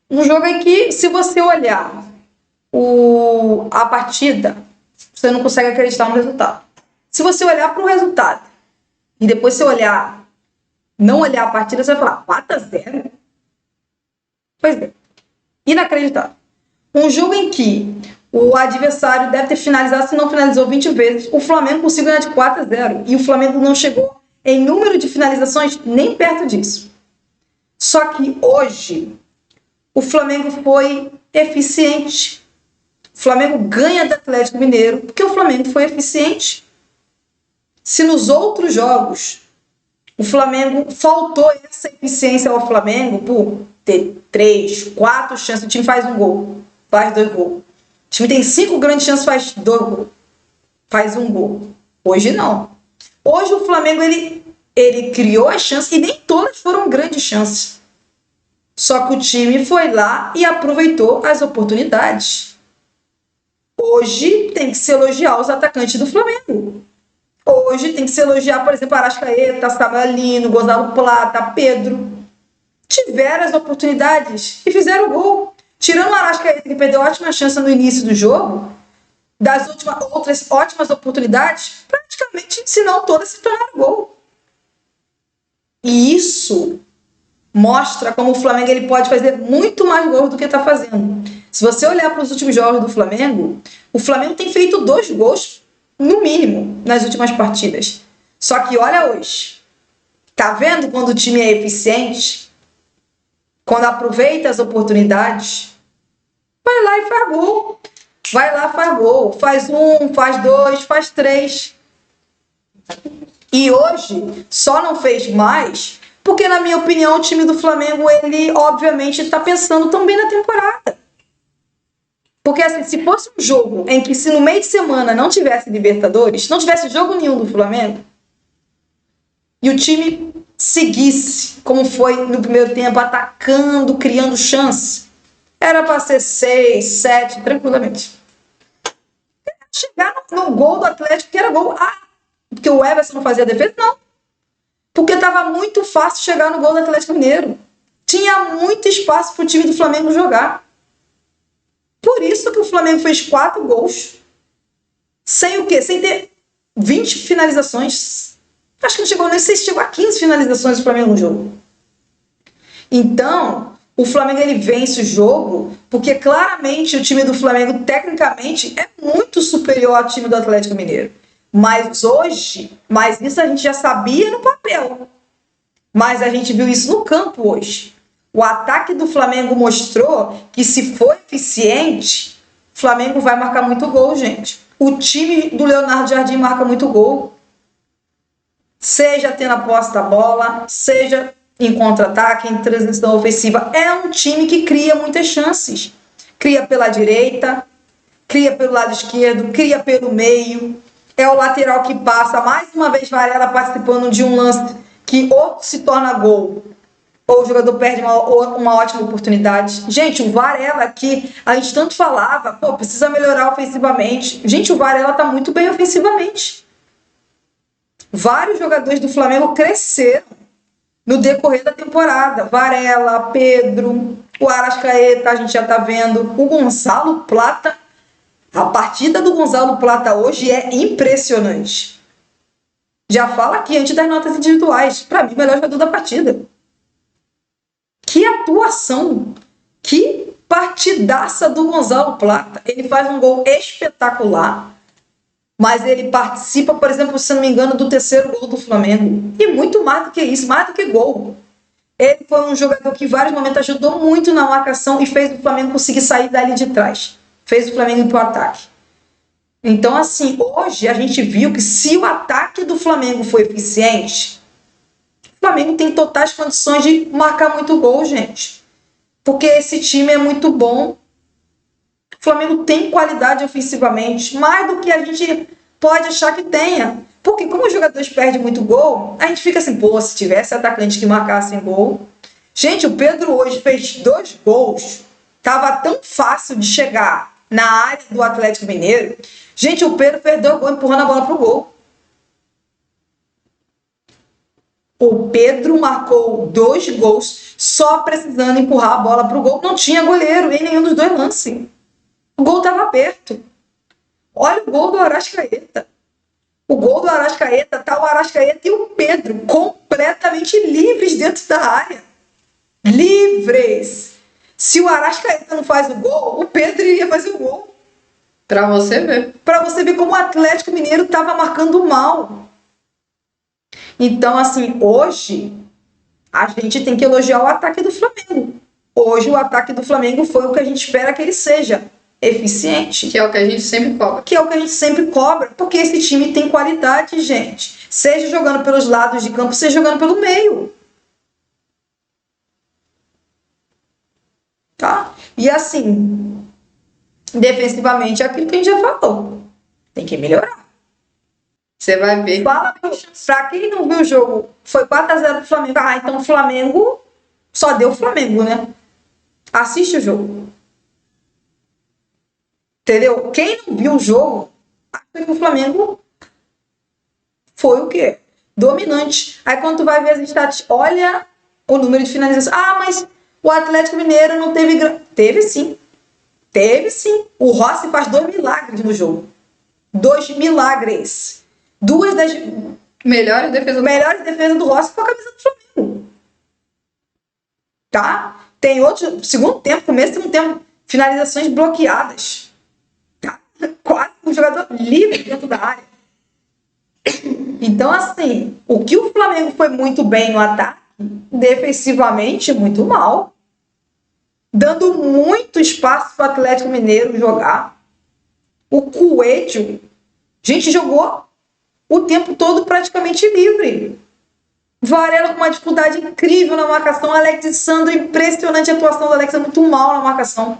Um jogo em que, se você olhar a partida, você não consegue acreditar no resultado. Se você olhar para o resultado e depois você não olhar a partida, você vai falar 4-0? Pois é, inacreditável. Um jogo em que o adversário deve ter finalizado, se não finalizou 20 vezes, o Flamengo conseguiu ganhar de 4-0 e o Flamengo não chegou em número de finalizações nem perto disso. Só que hoje o Flamengo foi eficiente. O Flamengo ganha do Atlético Mineiro porque o Flamengo foi eficiente. Se nos outros jogos o Flamengo faltou essa eficiência ao Flamengo por ter 3, 4 chances, o time faz um gol, faz 2 gols. O time tem 5 grandes chances, faz 2 gols, faz 1 gol. Hoje não. Hoje o Flamengo ele criou as chances e nem todas foram grandes chances. Só que o time foi lá e aproveitou as oportunidades. Hoje tem que se elogiar os atacantes do Flamengo. Hoje tem que se elogiar, por exemplo, Arrascaeta, Sabalino, Gonzalo Plata, Pedro. Tiveram as oportunidades e fizeram o gol. Tirando o Arrascaeta, que perdeu ótima chance no início do jogo, das outras ótimas oportunidades, praticamente, se não todas, se tornaram gol. E isso mostra como o Flamengo ele pode fazer muito mais gols do que está fazendo. Se você olhar para os últimos jogos do Flamengo, o Flamengo tem feito 2 gols, no mínimo, nas últimas partidas. Só que olha hoje. Tá vendo quando o time é eficiente? Quando aproveita as oportunidades, vai lá e faz gol. Vai lá, faz gol. Faz 1, faz 2, faz 3. E hoje só não fez mais porque, na minha opinião, o time do Flamengo, ele obviamente está pensando também na temporada. Porque assim, se fosse um jogo em que se no meio de semana não tivesse Libertadores, não tivesse jogo nenhum do Flamengo, e o time seguisse, como foi no primeiro tempo, atacando, criando chance, era para ser 6, 7, tranquilamente. Chegar no gol do Atlético, que era gol. Porque o Everson não fazia defesa? Não. Porque estava muito fácil chegar no gol do Atlético Mineiro. Tinha muito espaço para o time do Flamengo jogar. Por isso que o Flamengo fez 4 gols. Sem o quê? Sem ter 20 finalizações. Acho que não chegou nem, chegou a 15 finalizações do Flamengo no jogo. Então, o Flamengo ele vence o jogo porque claramente o time do Flamengo, tecnicamente, é muito superior ao time do Atlético Mineiro. Mas isso a gente já sabia no papel. Mas a gente viu isso no campo hoje. O ataque do Flamengo mostrou que, se for eficiente, o Flamengo vai marcar muito gol, gente. O time do Leonardo Jardim marca muito gol. Seja tendo a posse da bola, seja em contra-ataque, em transição ofensiva. É um time que cria muitas chances. Cria pela direita, cria pelo lado esquerdo, cria pelo meio. É o lateral que passa. Mais uma vez, Varela participando de um lance que ou se torna gol, ou o jogador perde uma ótima oportunidade. Gente, o Varela aqui, a gente tanto falava, precisa melhorar ofensivamente. Gente, o Varela tá muito bem ofensivamente. Vários jogadores do Flamengo cresceram no decorrer da temporada. Varela, Pedro, o Arrascaeta, a gente já tá vendo. O Gonzalo Plata. A partida do Gonzalo Plata hoje é impressionante. Já fala aqui antes das notas individuais. Para mim, o melhor jogador da partida. Que atuação! Que partidaça do Gonzalo Plata. Ele faz um gol espetacular. Mas ele participa, por exemplo, se não me engano, do 3º gol do Flamengo. E muito mais do que isso, mais do que gol. Ele foi um jogador que em vários momentos ajudou muito na marcação e fez o Flamengo conseguir sair dali de trás. Fez o Flamengo ir para o ataque. Então, assim, hoje a gente viu que, se o ataque do Flamengo for eficiente, o Flamengo tem totais condições de marcar muito gol, gente. Porque esse time é muito bom. O Flamengo tem qualidade ofensivamente, mais do que a gente pode achar que tenha. Porque como os jogadores perdem muito gol, a gente fica assim, se tivesse atacante que marcassem gol. Gente, o Pedro hoje fez 2 gols. Tava tão fácil de chegar na área do Atlético Mineiro. Gente, o Pedro perdeu o gol empurrando a bola pro gol. O Pedro marcou 2 gols só precisando empurrar a bola pro gol. Não tinha goleiro em nenhum dos 2 lances. O gol estava aberto. Olha o gol do Arrascaeta. O gol do Arrascaeta, tá o Arrascaeta e o Pedro completamente livres dentro da área. Livres. Se o Arrascaeta não faz o gol, o Pedro iria fazer o gol. Pra você ver. Para você ver como o Atlético Mineiro estava marcando mal. Então, assim, hoje a gente tem que elogiar o ataque do Flamengo. Hoje o ataque do Flamengo foi o que a gente espera que ele seja. Eficiente. Que é o que a gente sempre cobra. Que é o que a gente sempre cobra. Porque esse time tem qualidade, gente. Seja jogando pelos lados de campo, seja jogando pelo meio. Tá? E assim, defensivamente é aquilo que a gente já falou. Tem que melhorar. Você vai ver. Fala, pra quem não viu o jogo, foi 4-0 pro Flamengo. Ah, então o Flamengo só deu o Flamengo, né? Assiste o jogo. Entendeu? Quem não viu o jogo, acha que o Flamengo foi o quê? Dominante. Aí quando tu vai ver as estatísticas, olha o número de finalizações. Ah, mas o Atlético Mineiro não teve... Teve sim. Teve sim. O Rossi faz 2 milagres no jogo. 2 milagres. 2 das melhores defesas do Rossi foi a camisa do Flamengo. Tá? Tem outro... Segundo tempo, começo do segundo tempo, finalizações bloqueadas. Tá? Quase um jogador livre dentro da área. Então, assim, o que o Flamengo foi muito bem no ataque, defensivamente, muito mal. Dando muito espaço para o Atlético Mineiro jogar. O Coelho, gente, jogou o tempo todo praticamente livre. Varela com uma dificuldade incrível na marcação. Alexandre, impressionante a atuação do Alex, muito mal na marcação.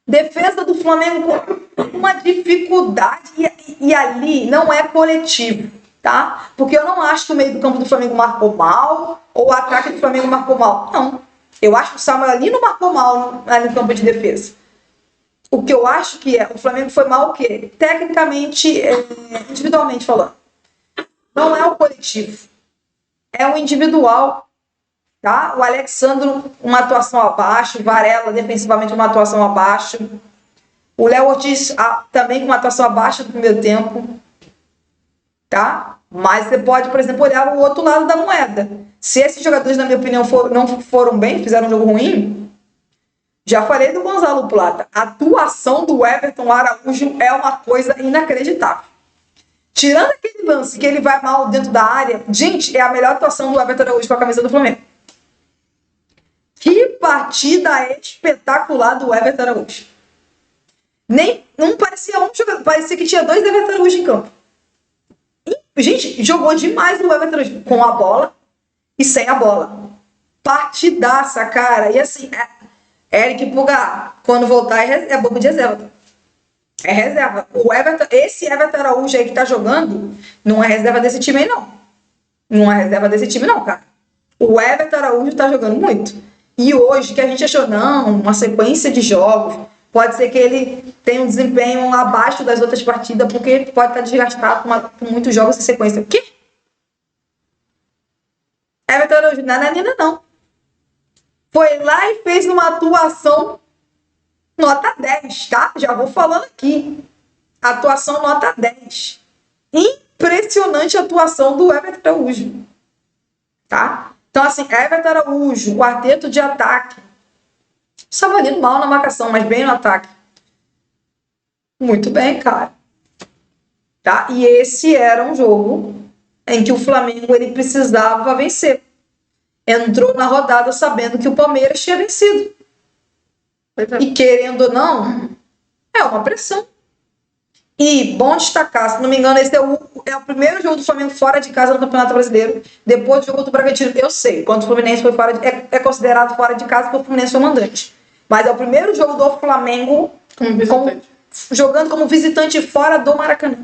Defesa do Flamengo com uma dificuldade. E ali não é coletivo, tá? Porque eu não acho que o meio do campo do Flamengo marcou mal ou o ataque do Flamengo marcou mal. Não. Eu acho que o Samuel ali não marcou mal no campo de defesa. O que eu acho que o Flamengo foi mal o quê? Tecnicamente, individualmente falando. Não é o coletivo. É o individual. Tá? O Alexandre, uma atuação abaixo. Varela, defensivamente, uma atuação abaixo. O Léo Ortiz também com uma atuação abaixo do primeiro tempo. Tá? Mas você pode, por exemplo, olhar o outro lado da moeda. Se esses jogadores, na minha opinião, não foram bem, fizeram um jogo ruim, já falei do Gonzalo Plata. A atuação do Everton Araújo é uma coisa inacreditável. Tirando aquele lance que ele vai mal dentro da área, gente, é a melhor atuação do Everton Araújo com a camisa do Flamengo. Que partida espetacular do Everton Araújo. Não parecia um jogador, parecia que tinha 2 Everton Araújo em campo. E, gente, jogou demais o Everton Araújo com a bola e sem a bola. Partidaça, cara. E assim, Eric Puga, quando voltar, é banco de reserva. É reserva. Esse Everton Araújo aí que tá jogando, não é reserva desse time aí, não. Não é reserva desse time, não, cara. O Everton Araújo tá jogando muito. E hoje, que a gente achou, não, uma sequência de jogos, pode ser que ele tenha um desempenho abaixo das outras partidas, porque pode estar desgastado com muitos jogos em sequência. O quê? Everton Araújo, não. Foi lá e fez uma atuação nota 10, tá? Já vou falando aqui. Atuação nota 10. Impressionante a atuação do Everton Araújo. Tá? Então, assim, Everton Araújo, quarteto de ataque. Estava ali mal na marcação, mas bem no ataque. Muito bem, cara. Tá? E esse era um jogo em que o Flamengo ele precisava vencer. Entrou na rodada sabendo que o Palmeiras tinha vencido. E querendo ou não, é uma pressão. E bom destacar, se não me engano, esse é o primeiro jogo do Flamengo fora de casa no Campeonato Brasileiro. Depois do jogo do Bragantino, eu sei, quando o Fluminense foi é considerado fora de casa porque o Fluminense foi mandante. Mas é o primeiro jogo do Flamengo jogando como visitante fora do Maracanã.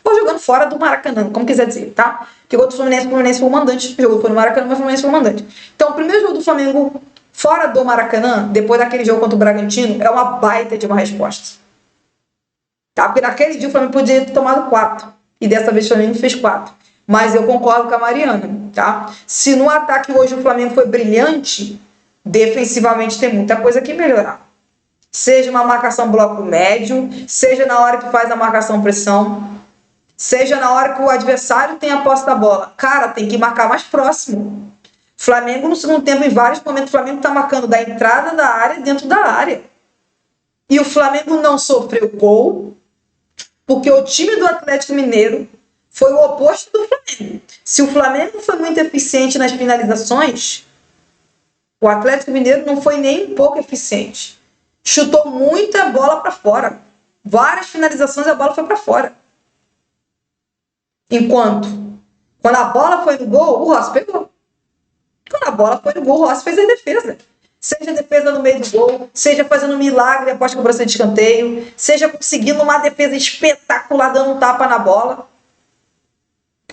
Ou jogando fora do Maracanã, como quiser dizer, tá? Porque o Fluminense foi o mandante. O jogo foi no Maracanã, mas o Fluminense foi o mandante. Então, o primeiro jogo do Flamengo fora do Maracanã, depois daquele jogo contra o Bragantino, é uma baita de uma resposta. Tá? Porque naquele dia o Flamengo podia ter tomado 4. E dessa vez o Flamengo fez 4. Mas eu concordo com a Mariana, tá? Se no ataque hoje o Flamengo foi brilhante, defensivamente tem muita coisa que melhorar. Seja uma marcação bloco médio, seja na hora que faz a marcação pressão, seja na hora que o adversário tem a posse da bola. Cara, tem que marcar mais próximo. Flamengo, no segundo tempo, em vários momentos, o Flamengo tá marcando da entrada da área dentro da área. E o Flamengo não sofreu gol, porque o time do Atlético Mineiro foi o oposto do Flamengo. Se o Flamengo foi muito eficiente nas finalizações, o Atlético Mineiro não foi nem um pouco eficiente. Chutou muita bola para fora. Várias finalizações, a bola foi para fora. Enquanto, quando a bola foi no gol, o Rossi pegou. Quando a bola foi no gol, o Rossi fez a defesa. Seja defesa no meio do gol, seja fazendo um milagre após cobrança de escanteio, seja conseguindo uma defesa espetacular, dando um tapa na bola.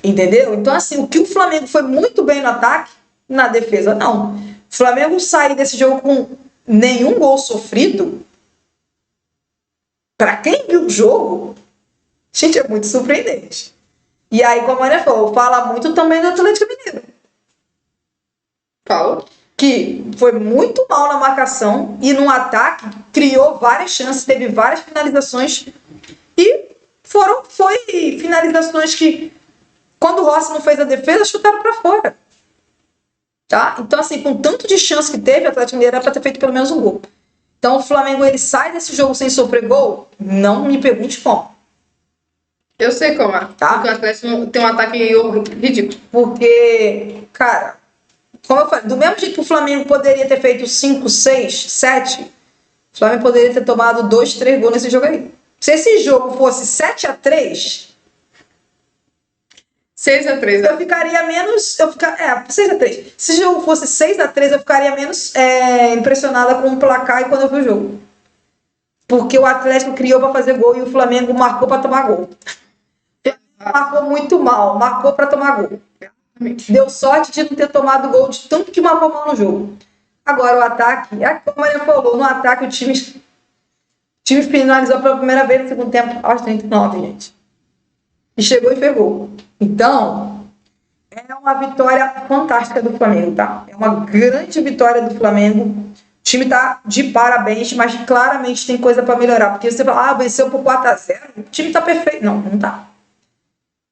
Entendeu? Então, assim, o que o Flamengo foi muito bem no ataque, na defesa, não. O Flamengo sair desse jogo com nenhum gol sofrido, para quem viu o jogo, gente, é muito surpreendente. E aí, como a Maria falou, fala muito também do Atlético Mineiro. Fala. Que foi muito mal na marcação e no ataque criou várias chances, teve várias finalizações e foi finalizações que, quando o Rossi não fez a defesa, chutaram para fora. Tá? Então, assim, com tanto de chance que teve, o Atlético Mineiro era para ter feito pelo menos um gol. Então, o Flamengo, ele sai desse jogo sem sofrer gol? Não me pergunte como. Eu sei como é. Tá? Porque o Atlético tem um ataque ridículo. Porque, cara, como eu falei, do mesmo jeito que o Flamengo poderia ter feito 5, 6, 7, o Flamengo poderia ter tomado 2, 3 gols nesse jogo aí. Se esse jogo fosse 7-3, 6-3. eu ficaria menos. 6-3. Se o jogo fosse 6-3, eu ficaria menos impressionada com o placar e quando eu vi o jogo. Porque o Atlético criou para fazer gol e o Flamengo marcou para tomar gol. Marcou muito mal, marcou para tomar gol. Deu sorte de não ter tomado gol de tanto que marcou mal no jogo. Agora o ataque, como a Maria falou, no ataque o time finalizou pela primeira vez no segundo tempo aos 39, gente. E chegou e pegou. Então, é uma vitória fantástica do Flamengo, tá? É uma grande vitória do Flamengo. O time tá de parabéns, mas claramente tem coisa para melhorar. Porque você fala, venceu por 4-0, o time tá perfeito. Não, não tá.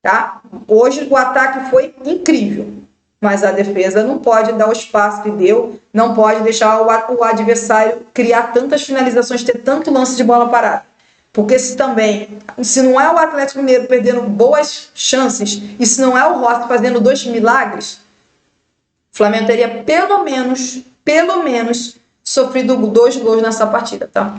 Tá? Hoje o ataque foi incrível, mas a defesa não pode dar o espaço que deu, não pode deixar o adversário criar tantas finalizações, ter tanto lance de bola parada. Porque se não é o Atlético Mineiro perdendo boas chances, e se não é o Rossi fazendo 2 milagres, o Flamengo teria pelo menos sofrido 2 gols nessa partida, tá?